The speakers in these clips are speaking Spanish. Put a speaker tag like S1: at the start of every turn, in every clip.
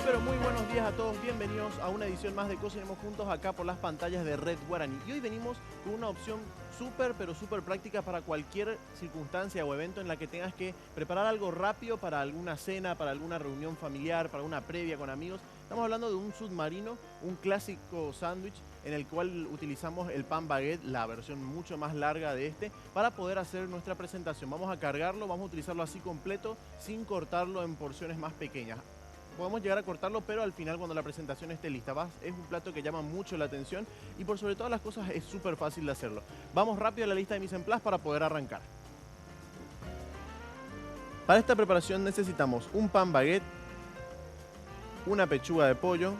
S1: pero muy buenos días a todos. Bienvenidos a una edición más de Cocinemos Juntos acá por las pantallas de Red Guaraní. Y hoy venimos con una opción súper, pero súper práctica para cualquier circunstancia o evento en la que tengas que preparar algo rápido para alguna cena, para alguna reunión familiar, para una previa con amigos. Estamos hablando de un submarino, un clásico sándwich en el cual utilizamos el pan baguette, la versión mucho más larga de este, para poder hacer nuestra presentación. Vamos a cargarlo, vamos a utilizarlo así completo, sin cortarlo en porciones más pequeñas. Podemos llegar a cortarlo, pero al final cuando la presentación esté lista. Es un plato que llama mucho la atención y por sobre todas las cosas es súper fácil de hacerlo. Vamos rápido a la lista de mise en place para poder arrancar. Para esta preparación necesitamos un pan baguette, una pechuga de pollo,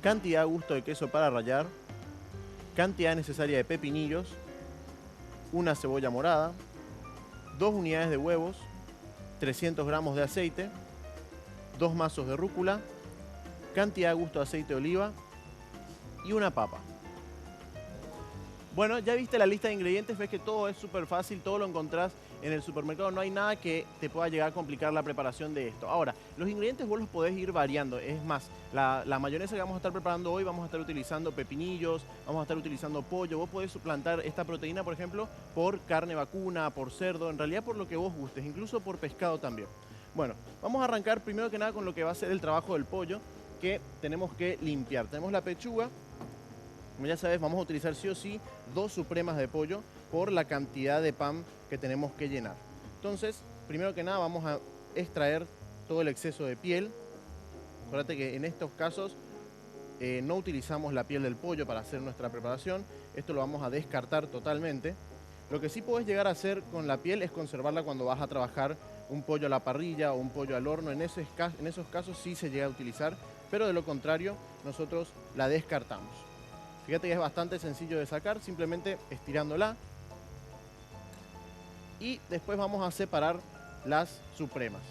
S1: cantidad a gusto de queso para rallar, cantidad necesaria de pepinillos, una cebolla morada, 2 unidades de huevos, 300 gramos de aceite, 2 mazos de rúcula, cantidad a gusto de aceite de oliva y una papa. Bueno, ya viste la lista de ingredientes, ves que todo es súper fácil, todo lo encontrás en el supermercado, no hay nada que te pueda llegar a complicar la preparación de esto. Ahora, los ingredientes vos los podés ir variando, es más, la mayonesa que vamos a estar preparando hoy vamos a estar utilizando pepinillos, vamos a estar utilizando pollo, vos podés suplantar esta proteína, por ejemplo, por carne vacuna, por cerdo, en realidad por lo que vos gustes, incluso por pescado también. Bueno, vamos a arrancar primero que nada con lo que va a ser el trabajo del pollo, que tenemos que limpiar. Tenemos la pechuga, como ya sabes, vamos a utilizar sí o sí 2 supremas de pollo por la cantidad de pan que tenemos que llenar. Entonces, primero que nada vamos a extraer todo el exceso de piel. Acuérdate que en estos casos no utilizamos la piel del pollo para hacer nuestra preparación. Esto lo vamos a descartar totalmente. Lo que sí podés llegar a hacer con la piel es conservarla cuando vas a trabajar un pollo a la parrilla o un pollo al horno. En esos casos sí se llega a utilizar, pero de lo contrario nosotros la descartamos. Fíjate que es bastante sencillo de sacar, simplemente estirándola. Y después vamos a separar las supremas.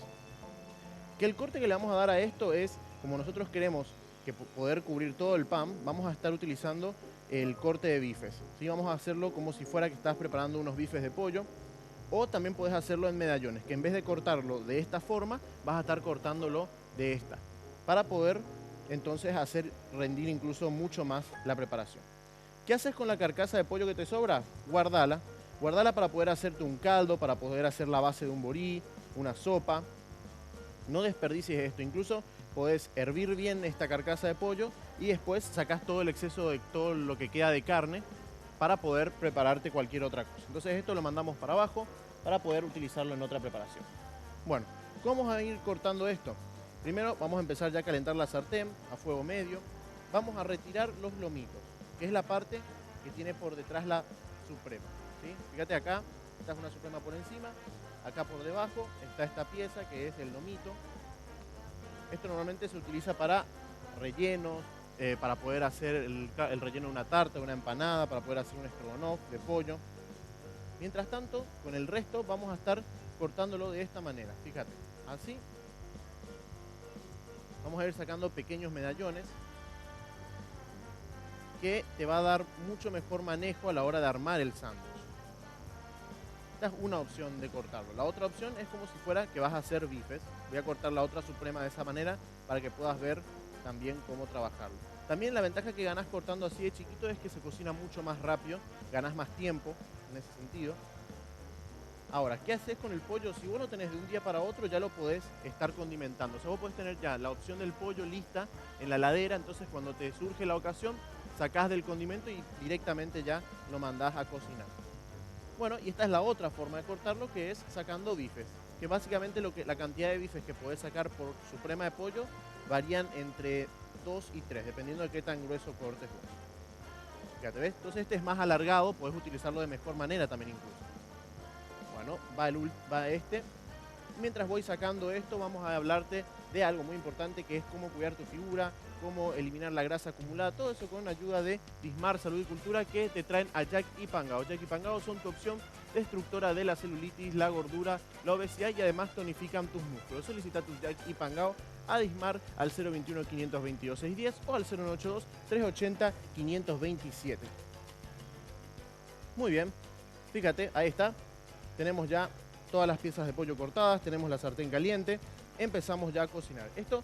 S1: Que el corte que le vamos a dar a esto es, como nosotros queremos que poder cubrir todo el pan, vamos a estar utilizando el corte de bifes. ¿Sí? Vamos a hacerlo como si fuera que estás preparando unos bifes de pollo. O también puedes hacerlo en medallones, que en vez de cortarlo de esta forma, vas a estar cortándolo de esta, para poder entonces hacer rendir incluso mucho más la preparación. ¿Qué haces con la carcasa de pollo que te sobra? Guardala. Guardala para poder hacerte un caldo, para poder hacer la base de un borí, una sopa. No desperdicies esto, incluso podés hervir bien esta carcasa de pollo y después sacás todo el exceso de todo lo que queda de carne para poder prepararte cualquier otra cosa. Entonces esto lo mandamos para abajo para poder utilizarlo en otra preparación. Bueno, ¿cómo vamos a ir cortando esto? Primero vamos a empezar ya a calentar la sartén a fuego medio. Vamos a retirar los lomitos, que es la parte que tiene por detrás la suprema. ¿Sí? Fíjate acá, esta es una suprema por encima, acá por debajo está esta pieza que es el lomito. Esto normalmente se utiliza para rellenos, para poder hacer el relleno de una tarta, de una empanada, para poder hacer un estrogonoff de pollo. Mientras tanto, con el resto vamos a estar cortándolo de esta manera. Fíjate, así. Vamos a ir sacando pequeños medallones que te va a dar mucho mejor manejo a la hora de armar el sándwich. Esta es una opción de cortarlo. La otra opción es como si fuera que vas a hacer bifes. Voy a cortar la otra suprema de esa manera para que puedas ver también cómo trabajarlo. También la ventaja que ganás cortando así de chiquito es que se cocina mucho más rápido, ganás más tiempo en ese sentido. Ahora, ¿qué haces con el pollo? Si vos lo tenés de un día para otro, ya lo podés estar condimentando. O sea, vos podés tener ya la opción del pollo lista en la heladera, entonces cuando te surge la ocasión, sacás del condimento y directamente ya lo mandás a cocinar. Bueno, y esta es la otra forma de cortarlo, que es sacando bifes. Que básicamente la cantidad de bifes que podés sacar por suprema de pollo varían entre 2 y 3, dependiendo de qué tan grueso cortes vos. Fíjate, ¿ves? Entonces este es más alargado, podés utilizarlo de mejor manera también incluso. Bueno, va este. Mientras voy sacando esto, vamos a hablarte de algo muy importante, que es cómo cuidar tu figura, cómo eliminar la grasa acumulada, todo eso con ayuda de Dismar Salud y Cultura, que te traen a Jack y Pangao. Jack y Pangao son tu opción destructora de la celulitis, la gordura, la obesidad y además tonifican tus músculos. Solicita tus Jack y Pangao a Dismar al 021-522-610 o al 092-380-527. Muy bien, fíjate, ahí está. Tenemos ya todas las piezas de pollo cortadas, tenemos la sartén caliente, empezamos ya a cocinar. Esto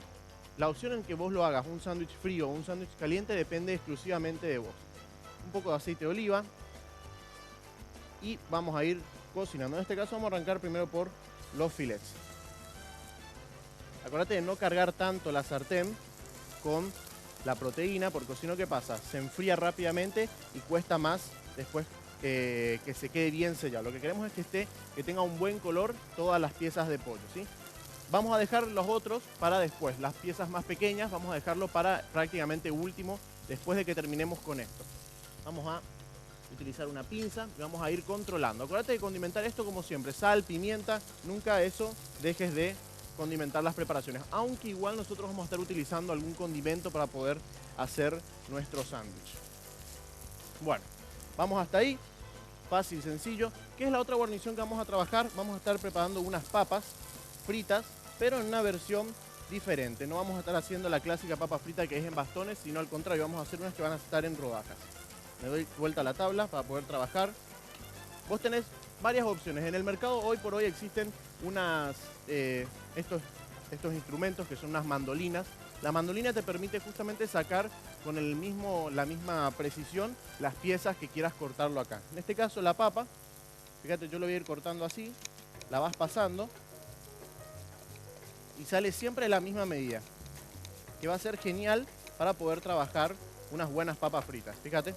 S1: La opción en que vos lo hagas, un sándwich frío o un sándwich caliente, depende exclusivamente de vos. Un poco de aceite de oliva y vamos a ir cocinando. En este caso vamos a arrancar primero por los filets. Acuérdate de no cargar tanto la sartén con la proteína, porque si no, ¿qué pasa? Se enfría rápidamente y cuesta más después que se quede bien sellado. Lo que queremos es que tenga un buen color todas las piezas de pollo, ¿sí? Vamos a dejar los otros para después. Las piezas más pequeñas vamos a dejarlo para prácticamente último, después de que terminemos con esto. Vamos a utilizar una pinza y vamos a ir controlando. Acuérdate de condimentar esto como siempre. Sal, pimienta, nunca eso dejes de condimentar las preparaciones. Aunque igual nosotros vamos a estar utilizando algún condimento para poder hacer nuestro sándwich. Bueno, vamos hasta ahí. Fácil, sencillo. ¿Qué es la otra guarnición que vamos a trabajar? Vamos a estar preparando unas papas fritas, pero en una versión diferente. No vamos a estar haciendo la clásica papa frita que es en bastones, sino al contrario, vamos a hacer unas que van a estar en rodajas. Le doy vuelta a la tabla para poder trabajar. Vos tenés varias opciones. En el mercado hoy por hoy existen estos instrumentos que son unas mandolinas. La mandolina te permite justamente sacar con la misma precisión las piezas que quieras cortarlo acá. En este caso la papa, fíjate, yo lo voy a ir cortando así, la vas pasando y sale siempre de la misma medida, que va a ser genial para poder trabajar unas buenas papas fritas. Fíjate,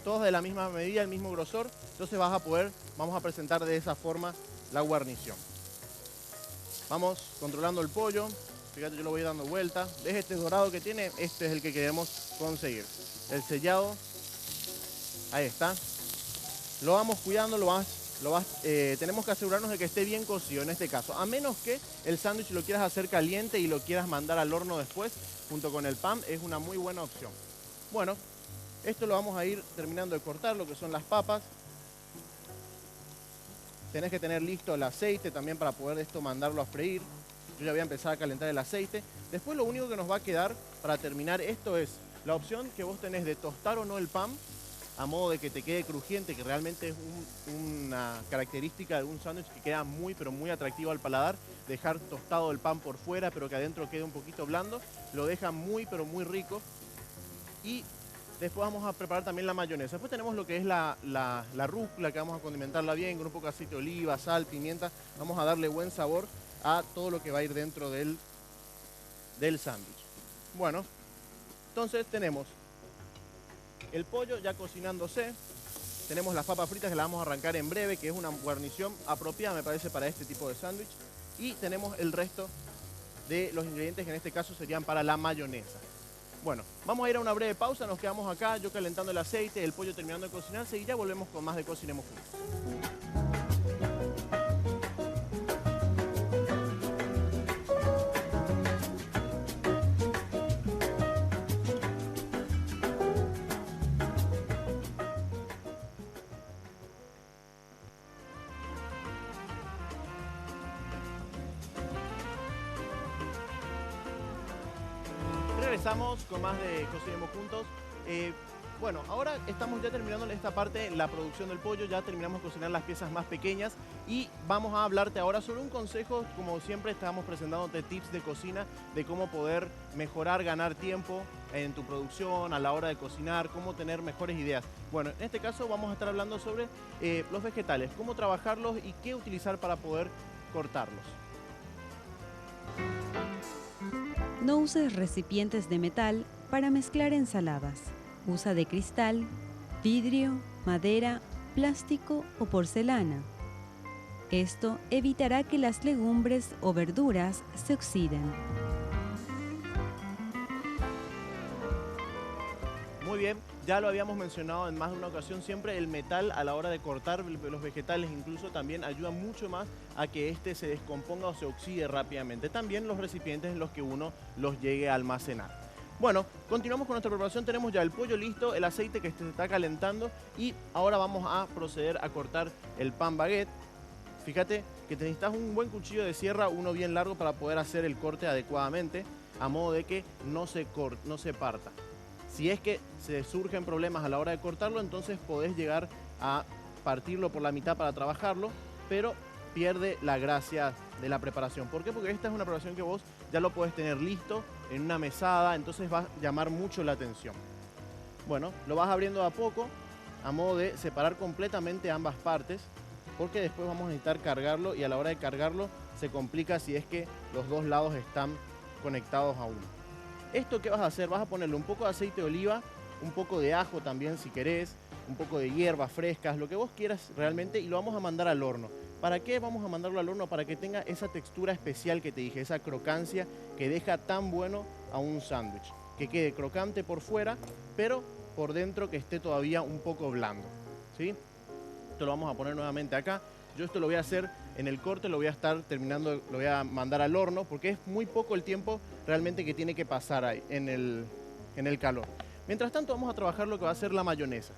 S1: todos de la misma medida, el mismo grosor, entonces vamos a presentar de esa forma la guarnición. Vamos controlando el pollo, fíjate, yo lo voy dando vuelta. ¿Ves este dorado que tiene? Este es el que queremos conseguir. El sellado, ahí está. Lo vamos cuidando, tenemos que asegurarnos de que esté bien cocido en este caso. A menos que el sándwich lo quieras hacer caliente y lo quieras mandar al horno después, junto con el pan, es una muy buena opción. Bueno, esto lo vamos a ir terminando de cortar, lo que son las papas. Tenés que tener listo el aceite también para poder esto mandarlo a freír. Yo ya voy a empezar a calentar el aceite. Después lo único que nos va a quedar para terminar esto es la opción que vos tenés de tostar o no el pan, a modo de que te quede crujiente, que realmente es una característica de un sándwich que queda muy, pero muy atractivo al paladar. Dejar tostado el pan por fuera, pero que adentro quede un poquito blando, lo deja muy, pero muy rico. Y después vamos a preparar también la mayonesa. Después tenemos lo que es la rúcula, que vamos a condimentarla bien con un poco de aceite de oliva, sal, pimienta. Vamos a darle buen sabor a todo lo que va a ir dentro del sándwich. Bueno, entonces tenemos el pollo ya cocinándose. Tenemos las papas fritas que las vamos a arrancar en breve, que es una guarnición apropiada, me parece, para este tipo de sándwich. Y tenemos el resto de los ingredientes que en este caso serían para la mayonesa. Bueno, vamos a ir a una breve pausa, nos quedamos acá, yo calentando el aceite, el pollo terminando de cocinarse y ya volvemos con más de Cocinemos Juntos. Regresamos con más de Cocinemos Juntos. Bueno, ahora estamos ya terminando esta parte, la producción del pollo, ya terminamos de cocinar las piezas más pequeñas y vamos a hablarte ahora sobre un consejo. Como siempre estamos presentándote tips de cocina, de cómo poder mejorar, ganar tiempo en tu producción, a la hora de cocinar, cómo tener mejores ideas. Bueno, en este caso vamos a estar hablando sobre los vegetales, cómo trabajarlos y qué utilizar para poder cortarlos.
S2: No uses recipientes de metal para mezclar ensaladas. Usa de cristal, vidrio, madera, plástico o porcelana. Esto evitará que las legumbres o verduras se oxiden.
S1: Muy bien, ya lo habíamos mencionado en más de una ocasión, siempre el metal a la hora de cortar los vegetales incluso también ayuda mucho más a que este se descomponga o se oxide rápidamente. También los recipientes en los que uno los llegue a almacenar. Bueno, continuamos con nuestra preparación, tenemos ya el pollo listo, el aceite que se está calentando y ahora vamos a proceder a cortar el pan baguette. Fíjate que necesitas un buen cuchillo de sierra, uno bien largo para poder hacer el corte adecuadamente, a modo de que no se parta. Si es que se surgen problemas a la hora de cortarlo, entonces podés llegar a partirlo por la mitad para trabajarlo, pero pierde la gracia de la preparación. ¿Por qué? Porque esta es una preparación que vos ya lo puedes tener listo en una mesada, entonces va a llamar mucho la atención. Bueno, lo vas abriendo de a poco, a modo de separar completamente ambas partes, porque después vamos a necesitar cargarlo y a la hora de cargarlo se complica si es que los dos lados están conectados a uno. ¿Esto qué vas a hacer? Vas a ponerle un poco de aceite de oliva, un poco de ajo también si querés, un poco de hierbas frescas, lo que vos quieras realmente, y lo vamos a mandar al horno. ¿Para qué vamos a mandarlo al horno? Para que tenga esa textura especial que te dije, esa crocancia que deja tan bueno a un sándwich. Que quede crocante por fuera, pero por dentro que esté todavía un poco blando, ¿sí? Esto lo vamos a poner nuevamente acá. Yo esto lo voy a hacer en el corte, lo voy a estar terminando, lo voy a mandar al horno, porque es muy poco el tiempo realmente que tiene que pasar ahí en el calor. Mientras tanto vamos a trabajar lo que va a ser la mayonesa.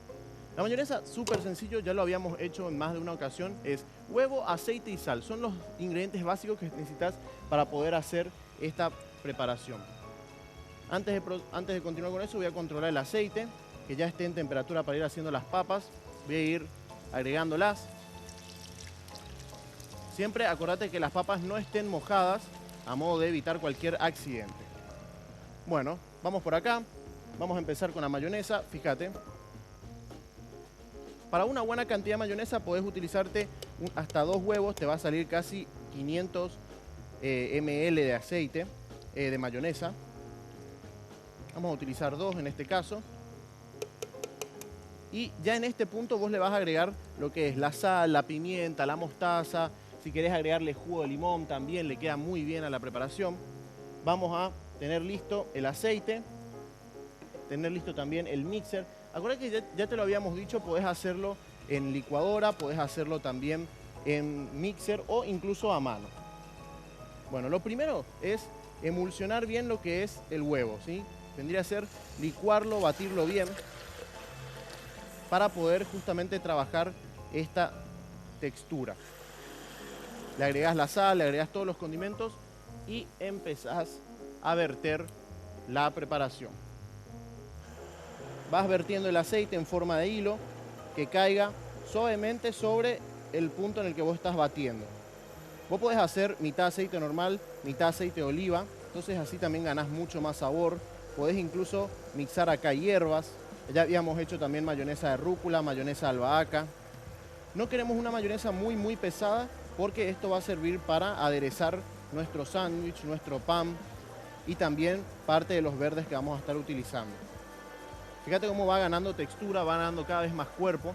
S1: La mayonesa, súper sencillo, ya lo habíamos hecho en más de una ocasión, es huevo, aceite y sal. Son los ingredientes básicos que necesitas para poder hacer esta preparación. Antes de continuar con eso, voy a controlar el aceite, que ya esté en temperatura para ir haciendo las papas. Voy a ir agregándolas. Siempre acordate que las papas no estén mojadas, a modo de evitar cualquier accidente. Bueno, vamos por acá. Vamos a empezar con la mayonesa, fíjate. Para una buena cantidad de mayonesa podés utilizarte hasta 2 huevos, te va a salir casi 500 ml de aceite de mayonesa. Vamos a utilizar 2 en este caso. Y ya en este punto vos le vas a agregar lo que es la sal, la pimienta, la mostaza. Si querés agregarle jugo de limón también le queda muy bien a la preparación. Vamos a tener listo el aceite, tener listo también el mixer. Acuérdate que ya te lo habíamos dicho, podés hacerlo en licuadora, podés hacerlo también en mixer o incluso a mano. Bueno, lo primero es emulsionar bien lo que es el huevo, ¿sí? Vendría a ser licuarlo, batirlo bien, para poder justamente trabajar esta textura. Le agregás la sal, le agregás todos los condimentos y empezás a verter la preparación. Vas vertiendo el aceite en forma de hilo que caiga suavemente sobre el punto en el que vos estás batiendo. Vos podés hacer mitad aceite normal, mitad aceite de oliva, entonces así también ganás mucho más sabor. Podés incluso mixar acá hierbas. Ya habíamos hecho también mayonesa de rúcula, mayonesa de albahaca. No queremos una mayonesa muy pesada porque esto va a servir para aderezar nuestro sándwich, nuestro pan y también parte de los verdes que vamos a estar utilizando. Fíjate cómo va ganando textura, va ganando cada vez más cuerpo.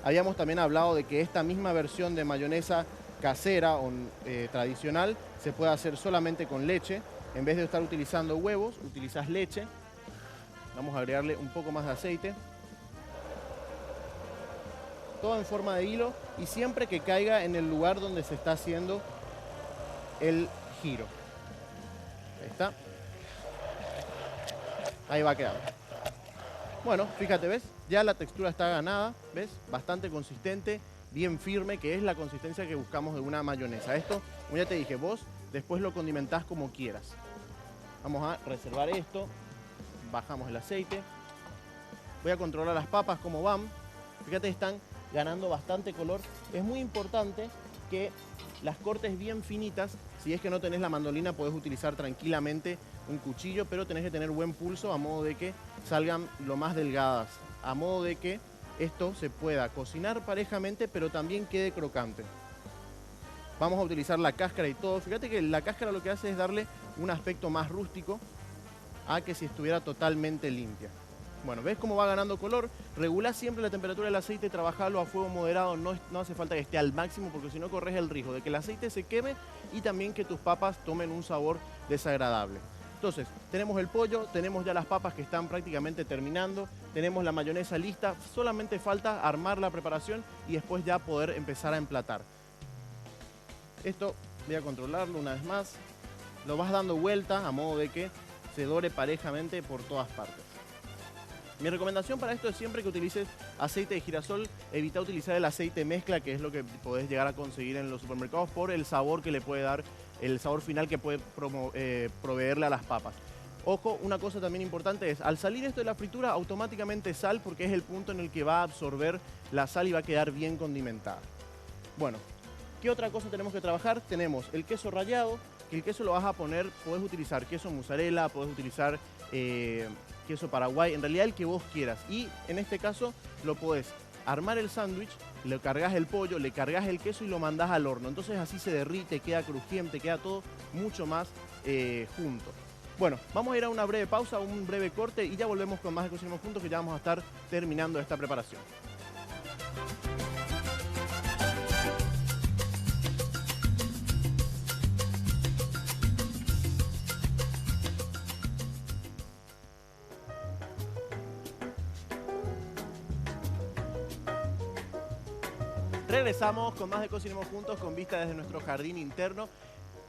S1: Habíamos también hablado de que esta misma versión de mayonesa casera o tradicional se puede hacer solamente con leche. En vez de estar utilizando huevos, utilizas leche. Vamos a agregarle un poco más de aceite. Todo en forma de hilo y siempre que caiga en el lugar donde se está haciendo el giro. Ahí está. Ahí va a quedar. Bueno, fíjate, ¿ves? Ya la textura está ganada, ¿ves? Bastante consistente, bien firme, que es la consistencia que buscamos de una mayonesa. Esto, como ya te dije, vos después lo condimentás como quieras. Vamos a reservar esto. Bajamos el aceite. Voy a controlar las papas cómo van. Fíjate, están ganando bastante color. Es muy importante que las cortes bien finitas. Si es que no tenés la mandolina, podés utilizar tranquilamente un cuchillo, pero tenés que tener buen pulso a modo de que salgan lo más delgadas, a modo de que esto se pueda cocinar parejamente, pero también quede crocante. Vamos a utilizar la cáscara y todo. Fíjate que la cáscara lo que hace es darle un aspecto más rústico a que si estuviera totalmente limpia. Bueno, ¿ves cómo va ganando color? Regulá siempre la temperatura del aceite, trabajalo a fuego moderado, no hace falta que esté al máximo porque si no corres el riesgo de que el aceite se queme y también que tus papas tomen un sabor desagradable. Entonces, tenemos el pollo, tenemos ya las papas que están prácticamente terminando, tenemos la mayonesa lista, solamente falta armar la preparación y después ya poder empezar a emplatar. Esto voy a controlarlo una vez más, lo vas dando vuelta a modo de que se dore parejamente por todas partes. Mi recomendación para esto es siempre que utilices aceite de girasol, evita utilizar el aceite mezcla, que es lo que podés llegar a conseguir en los supermercados por el sabor que le puede dar, el sabor final que puede proveerle a las papas. Ojo, una cosa también importante es, al salir esto de la fritura, automáticamente sal, porque es el punto en el que va a absorber la sal y va a quedar bien condimentada. Bueno, ¿qué otra cosa tenemos que trabajar? Tenemos el queso rallado, que el queso lo vas a poner, podés utilizar queso mozzarella, podés utilizar queso paraguay, en realidad el que vos quieras. Y en este caso lo podés armar el sándwich, le cargas el pollo, le cargas el queso y lo mandás al horno. Entonces así se derrite, queda crujiente, queda todo mucho más junto. Bueno, vamos a ir a una breve pausa, un breve corte y ya volvemos con más de Cocinemos Juntos, que ya vamos a estar terminando esta preparación. Regresamos con más de Cocinemos Juntos con vista desde nuestro jardín interno.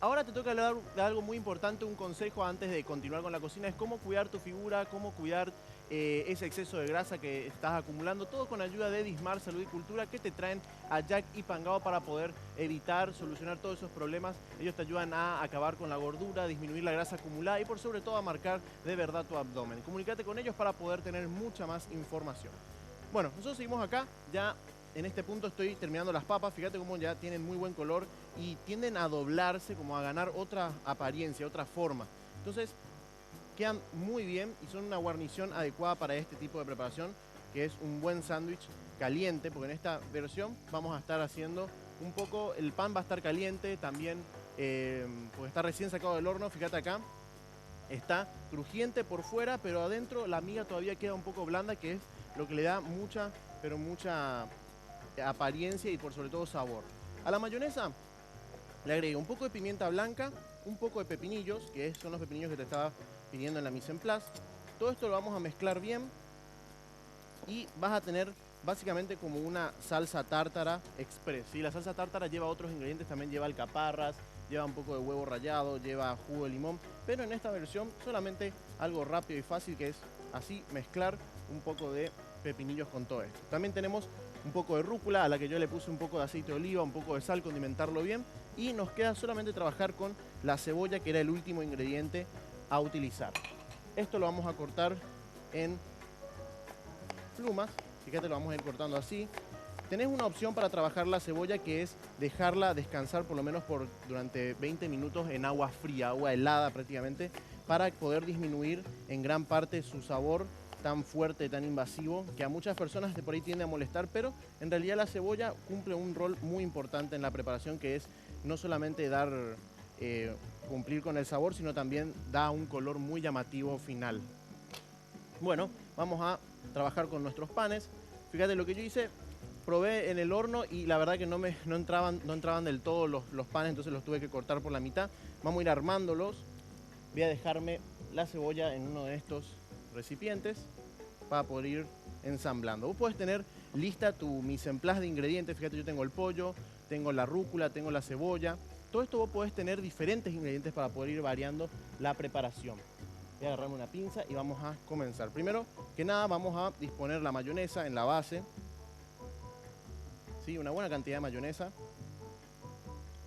S1: Ahora te toca hablar de algo muy importante, un consejo antes de continuar con la cocina, es cómo cuidar tu figura, cómo cuidar ese exceso de grasa que estás acumulando, todo con ayuda de Dismar Salud y Cultura, que te traen a Jack y Pangao para poder evitar, solucionar todos esos problemas. Ellos te ayudan a acabar con la gordura, a disminuir la grasa acumulada y por sobre todo a marcar de verdad tu abdomen. Comunícate con ellos para poder tener mucha más información. Bueno, nosotros seguimos acá, ya en este punto estoy terminando las papas, fíjate cómo ya tienen muy buen color y tienden a doblarse, como a ganar otra apariencia, otra forma. Entonces quedan muy bien y son una guarnición adecuada para este tipo de preparación, que es un buen sándwich caliente, porque en esta versión vamos a estar haciendo un poco, el pan va a estar caliente también, porque está recién sacado del horno, fíjate acá, está crujiente por fuera, pero adentro la miga todavía queda un poco blanda, que es lo que le da mucha, pero mucha apariencia y por sobre todo sabor. A la mayonesa le agrego un poco de pimienta blanca, un poco de pepinillos, que son los pepinillos que te estaba pidiendo en la mise en place. Todo esto lo vamos a mezclar bien y vas a tener básicamente como una salsa tártara express, ¿sí? La salsa tártara lleva otros ingredientes, también lleva alcaparras, lleva un poco de huevo rallado, lleva jugo de limón, pero en esta versión solamente algo rápido y fácil, que es así mezclar un poco de pepinillos con todo esto. También tenemos un poco de rúcula, a la que yo le puse un poco de aceite de oliva, un poco de sal, condimentarlo bien, y nos queda solamente trabajar con la cebolla, que era el último ingrediente a utilizar. Esto lo vamos a cortar en plumas, fíjate, lo vamos a ir cortando así. Tenés una opción para trabajar la cebolla, que es dejarla descansar por lo menos durante 20 minutos en agua fría, agua helada prácticamente, para poder disminuir en gran parte su sabor tan fuerte, tan invasivo, que a muchas personas de por ahí tiende a molestar, pero en realidad la cebolla cumple un rol muy importante en la preparación, que es no solamente cumplir con el sabor, sino también da un color muy llamativo final. Bueno, vamos a trabajar con nuestros panes. Fíjate lo que yo hice, probé en el horno y la verdad que no entraban del todo los panes, entonces los tuve que cortar por la mitad. Vamos a ir armándolos. Voy a dejarme la cebolla en uno de estos recipientes para poder ir ensamblando. Vos podés tener lista tu mise en place de ingredientes. Fíjate, yo tengo el pollo, tengo la rúcula, tengo la cebolla. Todo esto vos podés tener diferentes ingredientes para poder ir variando la preparación. Voy a agarrarme una pinza y vamos a comenzar. Primero que nada vamos a disponer la mayonesa en la base. ¿Sí? Una buena cantidad de mayonesa.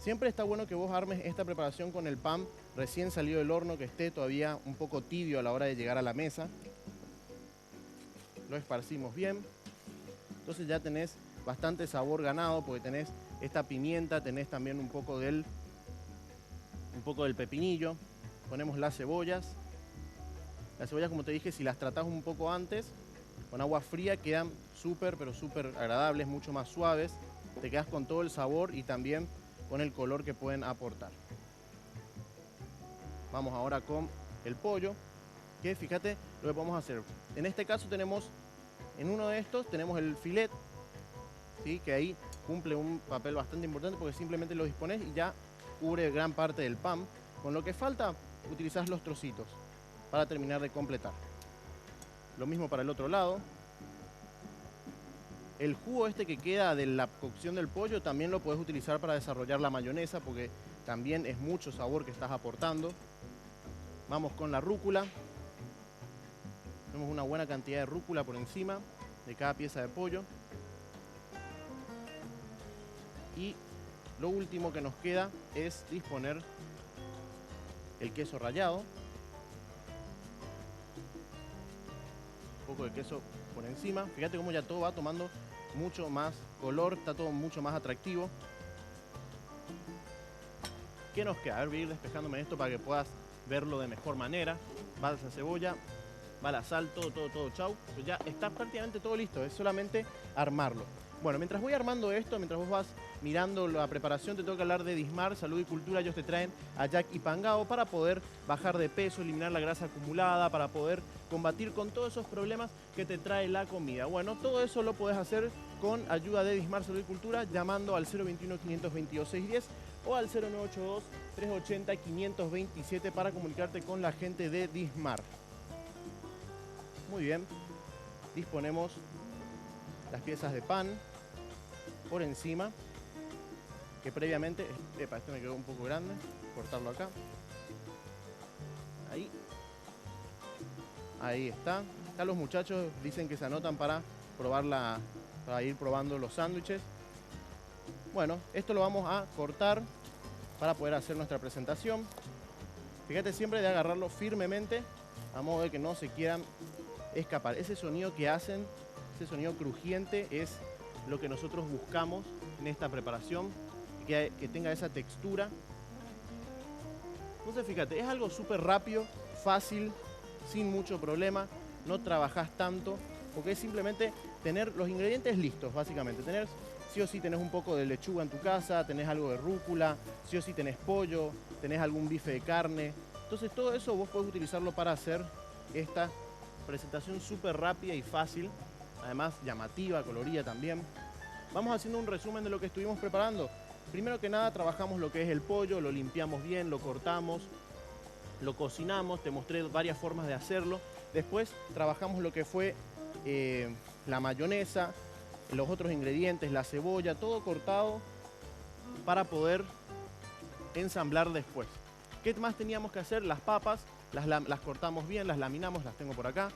S1: Siempre está bueno que vos armes esta preparación con el pan recién salido del horno, que esté todavía un poco tibio a la hora de llegar a la mesa. Lo esparcimos bien. Entonces ya tenés bastante sabor ganado, porque tenés esta pimienta, tenés también un poco del pepinillo. Ponemos las cebollas. Las cebollas, como te dije, si las tratás un poco antes, con agua fría, quedan súper, pero súper agradables, mucho más suaves. Te quedas con todo el sabor y también con el color que pueden aportar. Vamos ahora con el pollo, que fíjate lo que podemos hacer. En este caso tenemos, en uno de estos tenemos el filet, ¿sí? Que ahí cumple un papel bastante importante, porque simplemente lo dispones y ya cubre gran parte del pan. Con lo que falta, utilizás los trocitos para terminar de completar. Lo mismo para el otro lado. El jugo este que queda de la cocción del pollo también lo puedes utilizar para desarrollar la mayonesa, porque también es mucho sabor que estás aportando. Vamos con la rúcula. Tenemos una buena cantidad de rúcula por encima de cada pieza de pollo. Y lo último que nos queda es disponer el queso rallado. Un poco de queso por encima. Fíjate cómo ya todo va tomando mucho más color, está todo mucho más atractivo. ¿Qué nos queda? A ver, voy a ir despejándome esto para que puedas verlo de mejor manera. Va la cebolla, va la sal, todo, chau. Pues ya está prácticamente todo listo, es solamente armarlo. Bueno, mientras voy armando esto, mientras vos vas mirando la preparación, te tengo que hablar de Dismar, Salud y Cultura. Ellos te traen a Jack y Pangao para poder bajar de peso, eliminar la grasa acumulada, para poder combatir con todos esos problemas que te trae la comida. Bueno, todo eso lo podés hacer con ayuda de Dismar, Salud y Cultura, llamando al 021-522-610 o al 0982-380-527 para comunicarte con la gente de Dismar. Muy bien, disponemos las piezas de pan por encima, que previamente, este me quedó un poco grande, cortarlo acá, ahí está. Acá los muchachos dicen que se anotan para ir probando los sándwiches. Bueno, esto lo vamos a cortar para poder hacer nuestra presentación. Fíjate siempre de agarrarlo firmemente a modo de que no se quieran escapar. Ese sonido que hacen, ese sonido crujiente, es lo que nosotros buscamos en esta preparación, que tenga esa textura. Entonces fíjate, es algo súper rápido, fácil, sin mucho problema, no trabajás tanto, porque es simplemente tener los ingredientes listos, básicamente. Sí o sí tenés un poco de lechuga en tu casa, tenés algo de rúcula, sí o sí tenés pollo, tenés algún bife de carne. Entonces todo eso vos podés utilizarlo para hacer esta presentación súper rápida y fácil, además llamativa, colorida también. Vamos haciendo un resumen de lo que estuvimos preparando. Primero que nada trabajamos lo que es el pollo, lo limpiamos bien, lo cortamos, lo cocinamos, te mostré varias formas de hacerlo. Después trabajamos lo que fue la mayonesa, los otros ingredientes, la cebolla, todo cortado para poder ensamblar después. ¿Qué más teníamos que hacer? Las papas, las cortamos bien, las laminamos, las tengo por acá.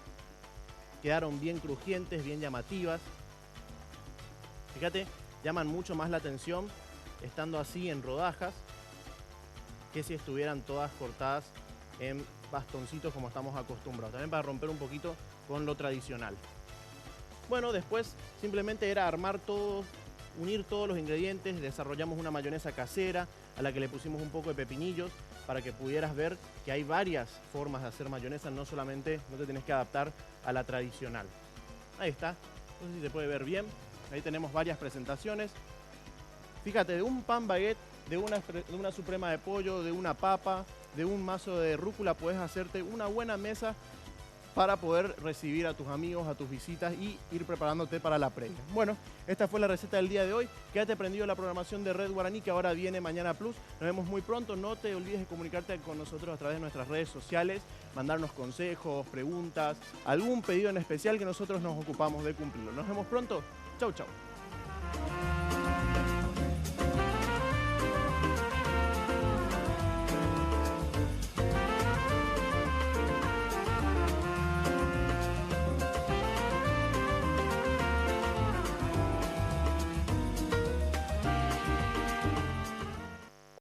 S1: Quedaron bien crujientes, bien llamativas. Fíjate, llaman mucho más la atención estando así en rodajas que si estuvieran todas cortadas en bastoncitos como estamos acostumbrados. También para romper un poquito con lo tradicional. Bueno, después simplemente era armar todo, unir todos los ingredientes. Desarrollamos una mayonesa casera a la que le pusimos un poco de pepinillos para que pudieras ver que hay varias formas de hacer mayonesa, no solamente, no te tenés que adaptar a la tradicional. Ahí está, no sé si se puede ver bien. Ahí tenemos varias presentaciones. Fíjate, de un pan baguette, de una suprema de pollo, de una papa, de un mazo de rúcula, puedes hacerte una buena mesa para poder recibir a tus amigos, a tus visitas y ir preparándote para la previa. Bueno, esta fue la receta del día de hoy. Quédate prendido a la programación de Red Guaraní, que ahora viene Mañana Plus. Nos vemos muy pronto. No te olvides de comunicarte con nosotros a través de nuestras redes sociales, mandarnos consejos, preguntas, algún pedido en especial que nosotros nos ocupamos de cumplirlo. Nos vemos pronto. Chau, chau.